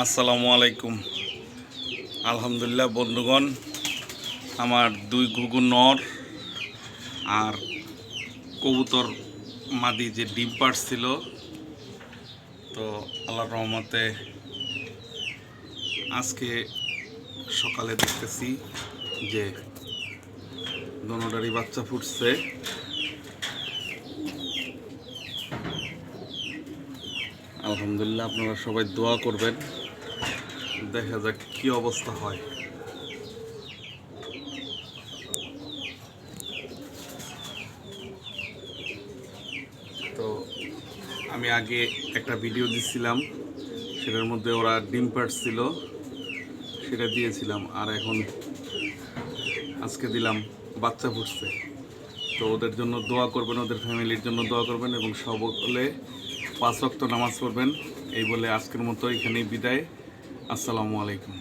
আসসালামু আলাইকুম। আলহামদুলিল্লাহ বন্ধুগণ, আমার দুই ঘুঘু নর আর কবুতর মাদি যে ডিম পাড়ছিল, তো আল্লাহর রহমতে আজকে সকালে দেখতেছি যে দোনোটারই বাচ্চা ফুটছে। আলহামদুলিল্লাহ, আপনারা সবাই দোয়া করবেন, দেখা যাক কি অবস্থা হয়। তো আমি আগে একটা ভিডিও দিছিলাম, সেটার মধ্যে ওরা ডিম পাড়ছিল, সেটা দিয়েছিলাম। আর এখন আজকে দিলাম বাচ্চা ফুটছে। তো ওদের জন্য দোয়া করবেন, ওদের ফ্যামিলির জন্য দোয়া করবেন এবং সকলে 5 ওয়াক্ত নামাজ পড়বেন। এই বলে আজকের মতো এখানেই বিদায়। আসসালামু আলাইকুম।